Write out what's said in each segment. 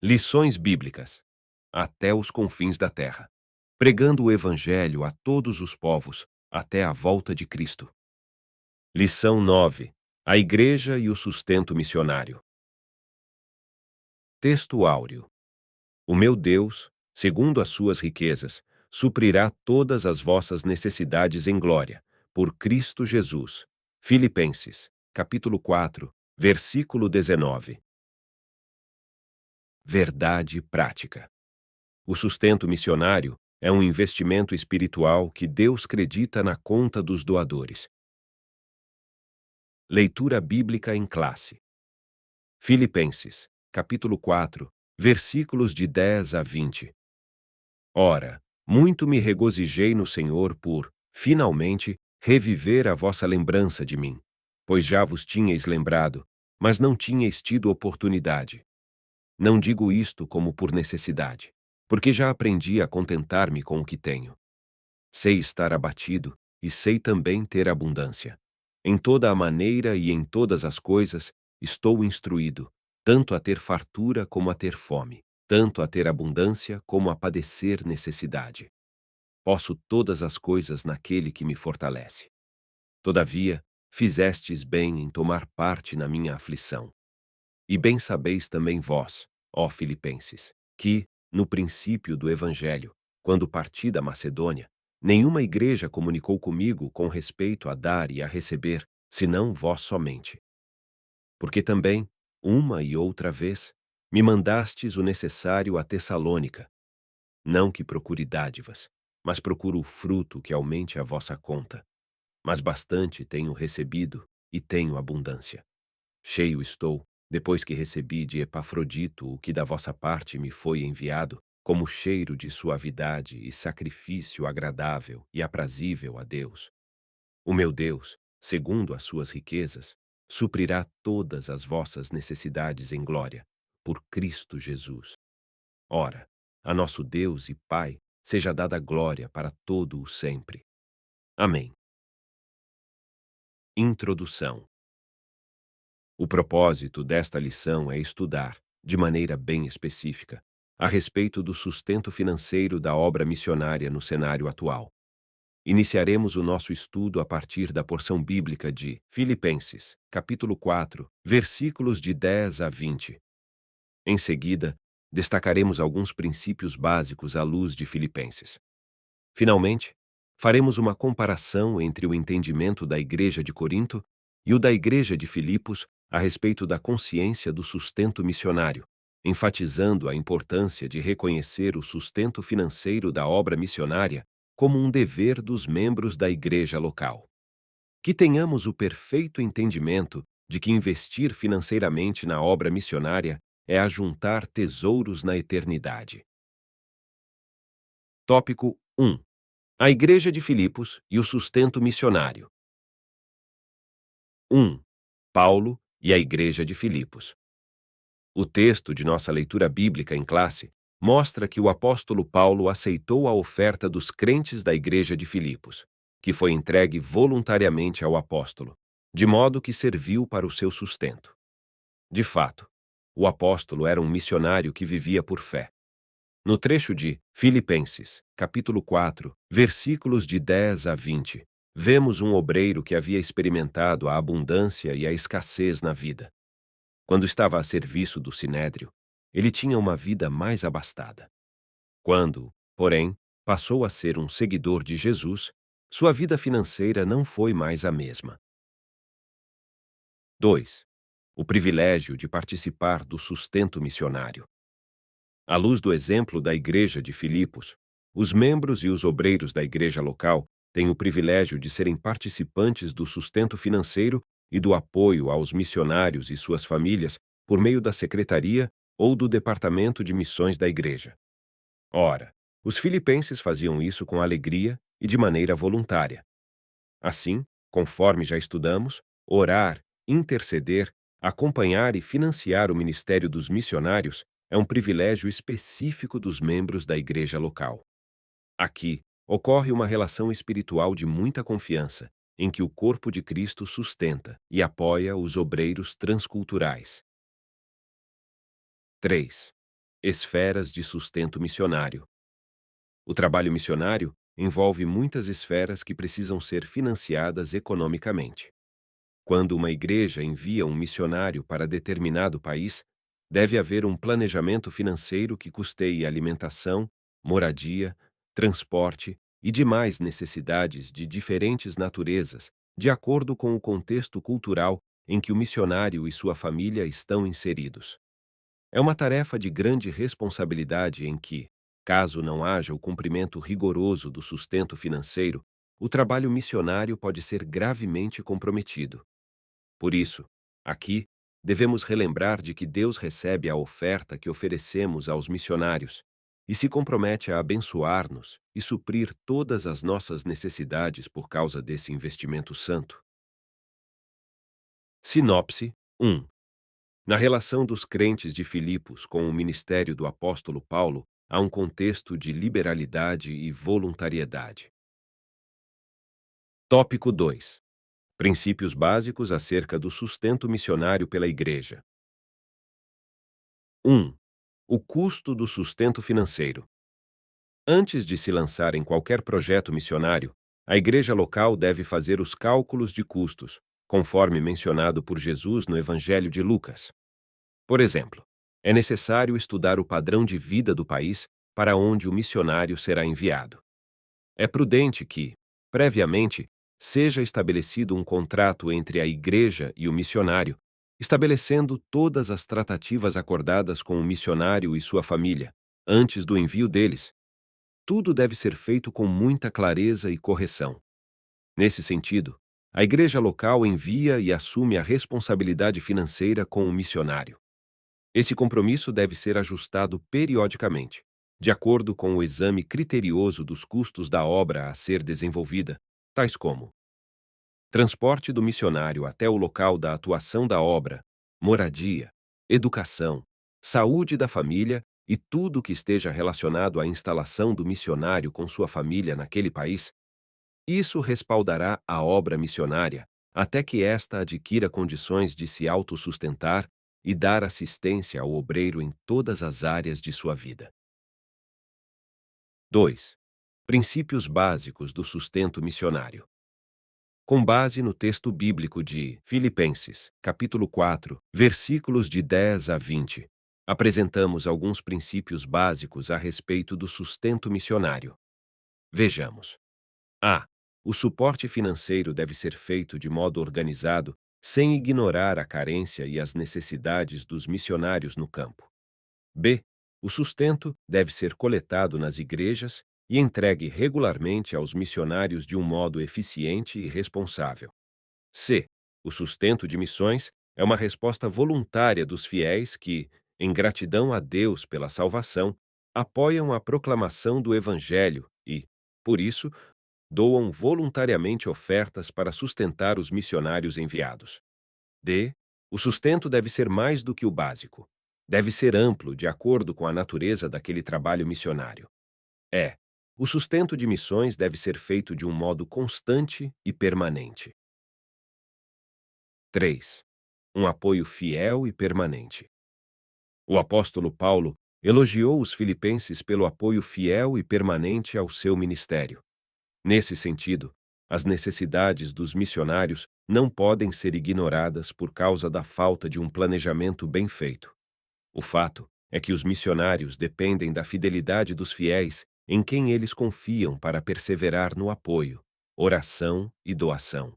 Lições bíblicas. Até os confins da terra. Pregando o Evangelho a todos os povos, até a volta de Cristo. Lição 9. A Igreja e o sustento missionário. Texto áureo. O meu Deus, segundo as suas riquezas, suprirá todas as vossas necessidades em glória, por Cristo Jesus. Filipenses, capítulo 4, versículo 19. Verdade prática. O sustento missionário é um investimento espiritual que Deus credita na conta dos doadores. Leitura bíblica em classe. Filipenses, capítulo 4, versículos de 10 a 20. Ora, muito me regozijei no Senhor por, finalmente, reviver a vossa lembrança de mim, pois já vos tinhais lembrado, mas não tinhais tido oportunidade. Não digo isto como por necessidade, porque já aprendi a contentar-me com o que tenho. Sei estar abatido e sei também ter abundância. Em toda a maneira e em todas as coisas estou instruído, tanto a ter fartura como a ter fome, tanto a ter abundância como a padecer necessidade. Posso todas as coisas naquele que me fortalece. Todavia, fizestes bem em tomar parte na minha aflição. E bem sabeis também vós, ó Filipenses, que, no princípio do Evangelho, quando parti da Macedônia, nenhuma igreja comunicou comigo com respeito a dar e a receber, senão vós somente. Porque também, uma e outra vez, me mandastes o necessário a Tessalônica. Não que procure dádivas, mas procuro o fruto que aumente a vossa conta. Mas bastante tenho recebido e tenho abundância. Cheio estou, depois que recebi de Epafrodito o que da vossa parte me foi enviado, como cheiro de suavidade e sacrifício agradável e aprazível a Deus. O meu Deus, segundo as suas riquezas, suprirá todas as vossas necessidades em glória, por Cristo Jesus. Ora, a nosso Deus e Pai seja dada glória para todo o sempre. Amém. Introdução. O propósito desta lição é estudar, de maneira bem específica, a respeito do sustento financeiro da obra missionária no cenário atual. Iniciaremos o nosso estudo a partir da porção bíblica de Filipenses, capítulo 4, versículos de 10 a 20. Em seguida, destacaremos alguns princípios básicos à luz de Filipenses. Finalmente, faremos uma comparação entre o entendimento da Igreja de Corinto e o da Igreja de Filipos a respeito da consciência do sustento missionário, enfatizando a importância de reconhecer o sustento financeiro da obra missionária como um dever dos membros da igreja local. Que tenhamos o perfeito entendimento de que investir financeiramente na obra missionária é ajuntar tesouros na eternidade. Tópico 1. A Igreja de Filipos e o sustento missionário. 1. Paulo e a Igreja de Filipos. O texto de nossa leitura bíblica em classe mostra que o apóstolo Paulo aceitou a oferta dos crentes da Igreja de Filipos, que foi entregue voluntariamente ao apóstolo, de modo que serviu para o seu sustento. De fato, o apóstolo era um missionário que vivia por fé. No trecho de Filipenses, capítulo 4, versículos de 10 a 20, vemos um obreiro que havia experimentado a abundância e a escassez na vida. Quando estava a serviço do Sinédrio, ele tinha uma vida mais abastada. Quando, porém, passou a ser um seguidor de Jesus, sua vida financeira não foi mais a mesma. 2. O privilégio de participar do sustento missionário. À luz do exemplo da Igreja de Filipos, os membros e os obreiros da igreja local têm o privilégio de serem participantes do sustento financeiro e do apoio aos missionários e suas famílias por meio da secretaria ou do departamento de missões da igreja. Ora, os filipenses faziam isso com alegria e de maneira voluntária. Assim, conforme já estudamos, orar, interceder, acompanhar e financiar o ministério dos missionários é um privilégio específico dos membros da igreja local. Aqui, ocorre uma relação espiritual de muita confiança, em que o corpo de Cristo sustenta e apoia os obreiros transculturais. 3. Esferas de sustento missionário. O trabalho missionário envolve muitas esferas que precisam ser financiadas economicamente. Quando uma igreja envia um missionário para determinado país, deve haver um planejamento financeiro que custeie alimentação, moradia, transporte e demais necessidades de diferentes naturezas, de acordo com o contexto cultural em que o missionário e sua família estão inseridos. É uma tarefa de grande responsabilidade em que, caso não haja o cumprimento rigoroso do sustento financeiro, o trabalho missionário pode ser gravemente comprometido. Por isso, aqui, devemos relembrar de que Deus recebe a oferta que oferecemos aos missionários e se compromete a abençoar-nos e suprir todas as nossas necessidades por causa desse investimento santo. Sinopse 1. Na relação dos crentes de Filipos com o ministério do apóstolo Paulo, há um contexto de liberalidade e voluntariedade. Tópico 2. Princípios básicos acerca do sustento missionário pela Igreja. 1. O custo do sustento financeiro. Antes de se lançar em qualquer projeto missionário, a igreja local deve fazer os cálculos de custos, conforme mencionado por Jesus no Evangelho de Lucas. Por exemplo, é necessário estudar o padrão de vida do país para onde o missionário será enviado. É prudente que, previamente, seja estabelecido um contrato entre a igreja e o missionário, estabelecendo todas as tratativas acordadas com o missionário e sua família, antes do envio deles. Tudo deve ser feito com muita clareza e correção. Nesse sentido, a igreja local envia e assume a responsabilidade financeira com o missionário. Esse compromisso deve ser ajustado periodicamente, de acordo com o exame criterioso dos custos da obra a ser desenvolvida, tais como transporte do missionário até o local da atuação da obra, moradia, educação, saúde da família e tudo que esteja relacionado à instalação do missionário com sua família naquele país. Isso respaldará a obra missionária até que esta adquira condições de se autossustentar e dar assistência ao obreiro em todas as áreas de sua vida. 2. Princípios básicos do sustento missionário. Com base no texto bíblico de Filipenses, capítulo 4, versículos de 10 a 20, apresentamos alguns princípios básicos a respeito do sustento missionário. Vejamos. A. O suporte financeiro deve ser feito de modo organizado, sem ignorar a carência e as necessidades dos missionários no campo. B. O sustento deve ser coletado nas igrejas e entregue regularmente aos missionários de um modo eficiente e responsável. C. O sustento de missões é uma resposta voluntária dos fiéis que, em gratidão a Deus pela salvação, apoiam a proclamação do Evangelho e, por isso, doam voluntariamente ofertas para sustentar os missionários enviados. D. O sustento deve ser mais do que o básico. Deve ser amplo, de acordo com a natureza daquele trabalho missionário. E. O sustento de missões deve ser feito de um modo constante e permanente. 3. Um apoio fiel e permanente. O apóstolo Paulo elogiou os filipenses pelo apoio fiel e permanente ao seu ministério. Nesse sentido, as necessidades dos missionários não podem ser ignoradas por causa da falta de um planejamento bem feito. O fato é que os missionários dependem da fidelidade dos fiéis em quem eles confiam para perseverar no apoio, oração e doação.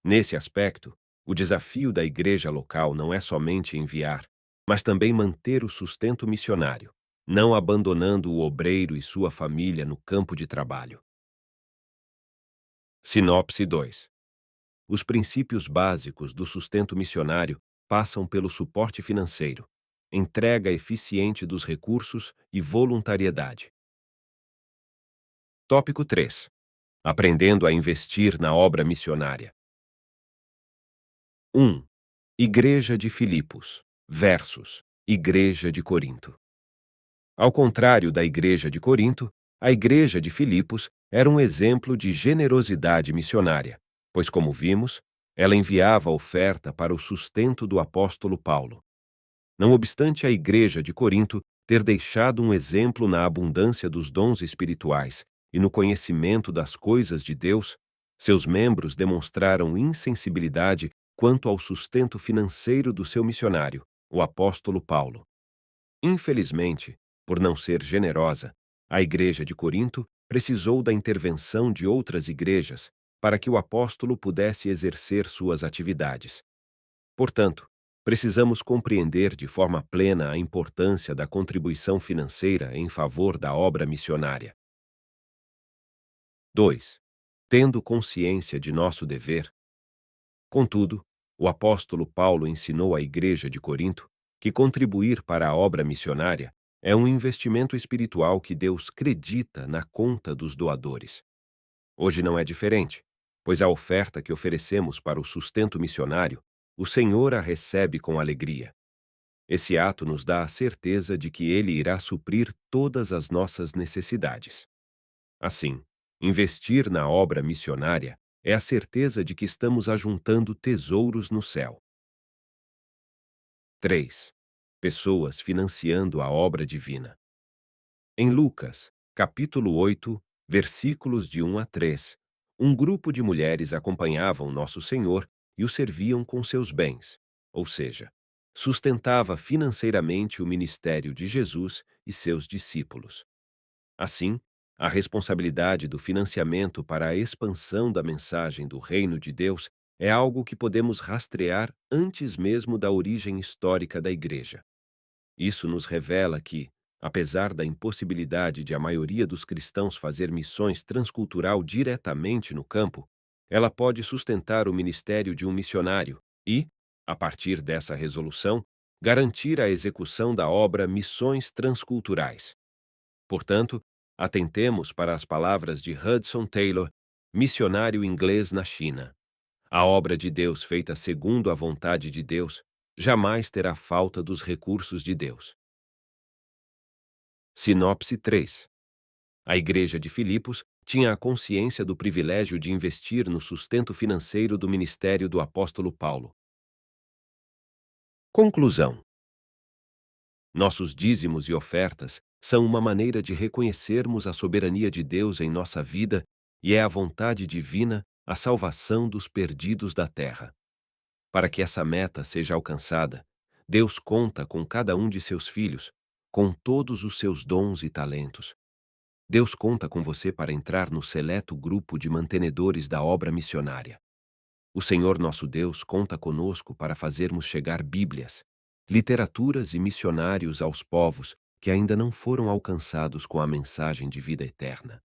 Nesse aspecto, o desafio da igreja local não é somente enviar, mas também manter o sustento missionário, não abandonando o obreiro e sua família no campo de trabalho. Sinopse 2. Os princípios básicos do sustento missionário passam pelo suporte financeiro, entrega eficiente dos recursos e voluntariedade. Tópico 3. Aprendendo a investir na obra missionária. 1. Igreja de Filipos versus Igreja de Corinto. Ao contrário da Igreja de Corinto, a Igreja de Filipos era um exemplo de generosidade missionária, pois, como vimos, ela enviava oferta para o sustento do apóstolo Paulo. Não obstante a Igreja de Corinto ter deixado um exemplo na abundância dos dons espirituais e no conhecimento das coisas de Deus, seus membros demonstraram insensibilidade quanto ao sustento financeiro do seu missionário, o apóstolo Paulo. Infelizmente, por não ser generosa, a igreja de Corinto precisou da intervenção de outras igrejas para que o apóstolo pudesse exercer suas atividades. Portanto, precisamos compreender de forma plena a importância da contribuição financeira em favor da obra missionária. 2. Tendo consciência de nosso dever. Contudo, o apóstolo Paulo ensinou à igreja de Corinto que contribuir para a obra missionária é um investimento espiritual que Deus credita na conta dos doadores. Hoje não é diferente, pois a oferta que oferecemos para o sustento missionário, o Senhor a recebe com alegria. Esse ato nos dá a certeza de que Ele irá suprir todas as nossas necessidades. Assim, investir na obra missionária é a certeza de que estamos ajuntando tesouros no céu. 3. Pessoas financiando a obra divina. Em Lucas, capítulo 8, versículos de 1 a 3, um grupo de mulheres acompanhavam Nosso Senhor e o serviam com seus bens, ou seja, sustentava financeiramente o ministério de Jesus e seus discípulos. Assim, a responsabilidade do financiamento para a expansão da mensagem do Reino de Deus é algo que podemos rastrear antes mesmo da origem histórica da Igreja. Isso nos revela que, apesar da impossibilidade de a maioria dos cristãos fazer missões transcultural diretamente no campo, ela pode sustentar o ministério de um missionário e, a partir dessa resolução, garantir a execução da obra Missões Transculturais. Portanto, atentemos para as palavras de Hudson Taylor, missionário inglês na China. A obra de Deus feita segundo a vontade de Deus jamais terá falta dos recursos de Deus. Sinopse 3. A igreja de Filipos tinha a consciência do privilégio de investir no sustento financeiro do ministério do apóstolo Paulo. Conclusão. Nossos dízimos e ofertas são uma maneira de reconhecermos a soberania de Deus em nossa vida e é a vontade divina a salvação dos perdidos da terra. Para que essa meta seja alcançada, Deus conta com cada um de seus filhos, com todos os seus dons e talentos. Deus conta com você para entrar no seleto grupo de mantenedores da obra missionária. O Senhor nosso Deus conta conosco para fazermos chegar Bíblias, literaturas e missionários aos povos que ainda não foram alcançados com a mensagem de vida eterna.